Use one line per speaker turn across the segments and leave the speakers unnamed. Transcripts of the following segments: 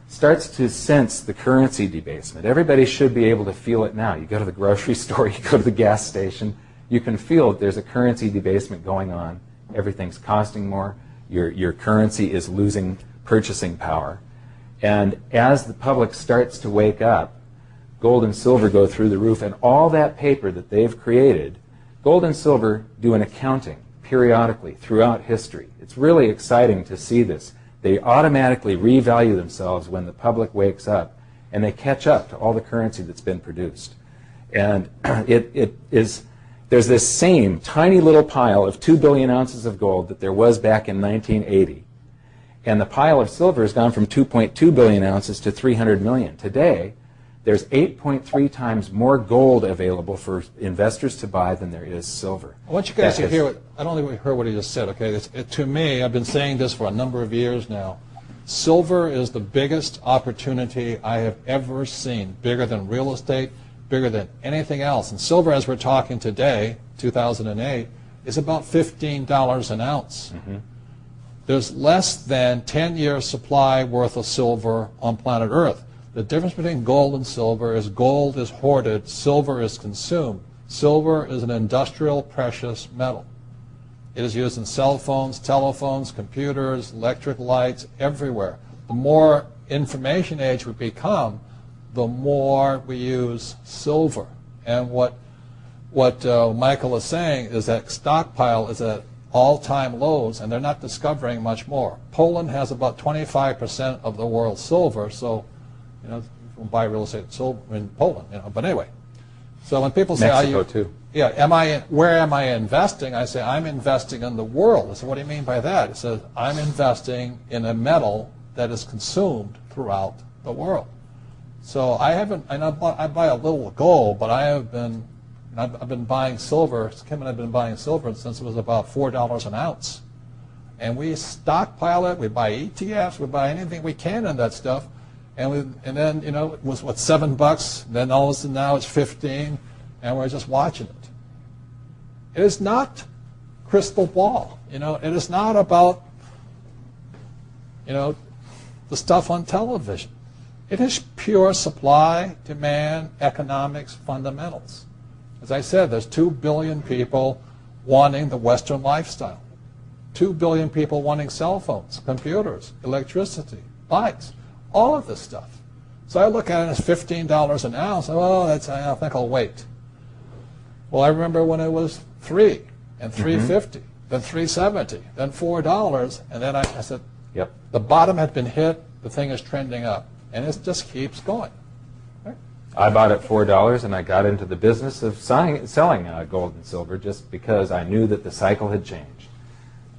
starts to sense the currency debasement. Everybody should be able to feel it now. You go to the grocery store, you go to the gas station, you can feel that there's a currency debasement going on. Everything's costing more. Your currency is losing purchasing power. And as the public starts to wake up, gold and silver go through the roof, and all that paper that they've created, gold and silver do an accounting periodically throughout history. It's really exciting to see this. They automatically revalue themselves when the public wakes up, and they catch up to all the currency that's been produced. And there's this same tiny little pile of 2 billion ounces of gold that there was back in 1980. And the pile of silver has gone from 2.2 billion ounces to 300 million. Today, there's 8.3 times more gold available for investors to buy than there is silver.
I want you guys to hear what, I don't think we heard what he just said, okay? To me, I've been saying this for a number of years now. Silver is the biggest opportunity I have ever seen, bigger than real estate, bigger than anything else. And silver, as we're talking today, 2008, is about $15 an ounce. Mm-hmm. There's less than 10 years supply worth of silver on planet Earth. The difference between gold and silver is gold is hoarded, silver is consumed. Silver is an industrial precious metal. It is used in cell phones, telephones, computers, electric lights, everywhere. The more information age we become, the more we use silver. And what Michael is saying is that stockpile is at all-time lows, and they're not discovering much more. Poland has about 25% of the world's silver, so you know, you can buy real estate silver in Poland. You know, but anyway, so when people say,
Mexico too.
Yeah, where am I investing? I say I'm investing in the world. I say, what do you mean by that? It says I'm investing in a metal that is consumed throughout the world. So I haven't. I buy a little gold, but I've been buying silver. Kim and I've been buying silver since it was about $4 an ounce, and we stockpile it. We buy ETFs. We buy anything we can in that stuff. And then, you know, it was, what, $7? Then all of a sudden now it's 15, and we're just watching it. It is not crystal ball. You know, it is not about, you know, the stuff on television. It is pure supply, demand, economics, fundamentals. As I said, there's 2 billion people wanting the Western lifestyle. 2 billion people wanting cell phones, computers, electricity, bikes. All of this stuff. So I look at it as $15 an ounce. Oh, I think I'll wait. Well, I remember when it was $3 and $3.50, then $3.70, then $4, and then I said,
yep.
The bottom had been hit. The thing is trending up, and it just keeps going. Right?
I bought at $4, and I got into the business of selling gold and silver just because I knew that the cycle had changed.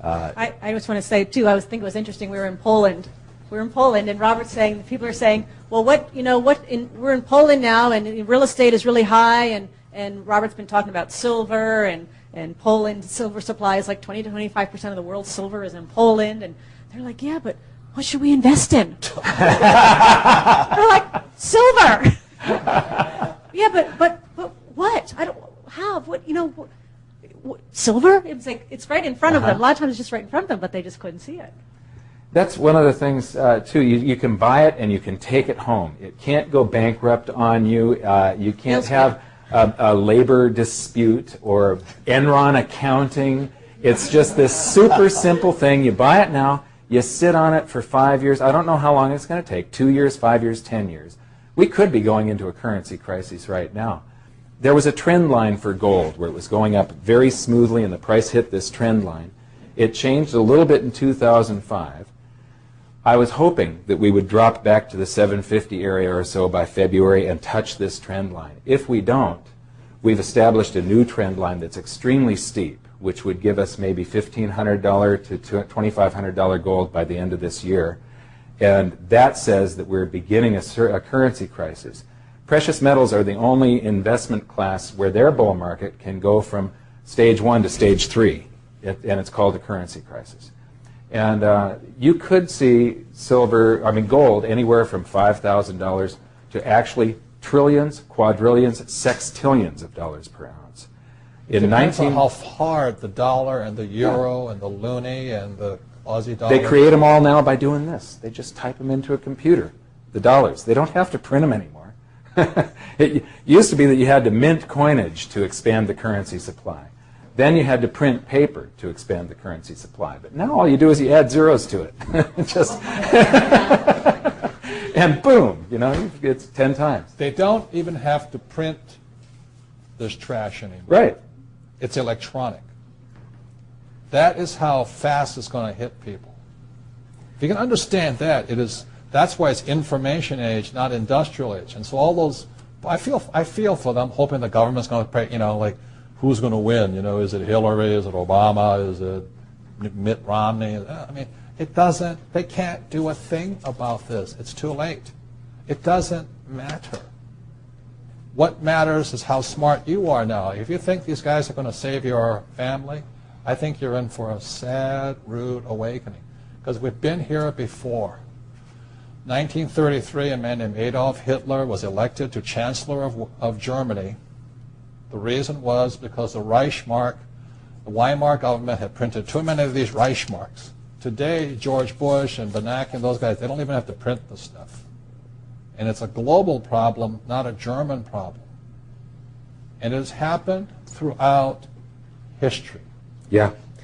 I just want to say too. I think it was interesting. We were in Poland. And Robert's saying, people are saying, well, we're in Poland now, and real estate is really high, and Robert's been talking about silver, and Poland silver supply is like 20 to 25% of the world's silver is in Poland, and they're like, yeah, but what should we invest in? They're like, silver. Yeah, but what? I don't how what silver? It's like it's right in front of them. A lot of times it's just right in front of them, but they just couldn't see it.
That's one of the things, too. You can buy it and you can take it home. It can't go bankrupt on you. You can't have a labor dispute or Enron accounting. It's just this super simple thing. You buy it now. You sit on it for 5 years. I don't know how long it's going to take, 2 years, 5 years, 10 years. We could be going into a currency crisis right now. There was a trend line for gold where it was going up very smoothly and the price hit this trend line. It changed a little bit in 2005. I was hoping that we would drop back to the 750 area or so by February and touch this trend line. If we don't, we've established a new trend line that's extremely steep, which would give us maybe $1,500 to $2,500 gold by the end of this year. And that says that we're beginning a currency crisis. Precious metals are the only investment class where their bull market can go from stage 1 to stage 3, and it's called a currency crisis. And you could see gold anywhere from $5,000 to actually trillions, quadrillions, sextillions of dollars per ounce.
It depends on how hard the dollar and the euro and the loonie and the Aussie dollar.
They create them all now by doing this. They just type them into a computer. the dollars. They don't have to print them anymore. It used to be that you had to mint coinage to expand the currency supply. Then you had to print paper to expand the currency supply. But now all you do is you add zeros to it. Just and boom, it's 10 times.
They don't even have to print this trash anymore.
Right.
It's electronic. That is how fast it's going to hit people. If you can understand that, that's why it's information age, not industrial age. And so all those, I feel for them, hoping the government's going to pay, like who's going to win? Is it Hillary? Is it Obama? Is it Mitt Romney? I mean, they can't do a thing about this. It's too late. It doesn't matter. What matters is how smart you are now. If you think these guys are going to save your family, I think you're in for a sad, rude awakening. Because we've been here before. 1933, a man named Adolf Hitler was elected to Chancellor of Germany. The reason was because the Reichsmark, the Weimar government had printed too many of these Reichsmarks. Today, George Bush and Bernanke and those guys, they don't even have to print the stuff. And it's a global problem, not a German problem. And it has happened throughout history.
Yeah.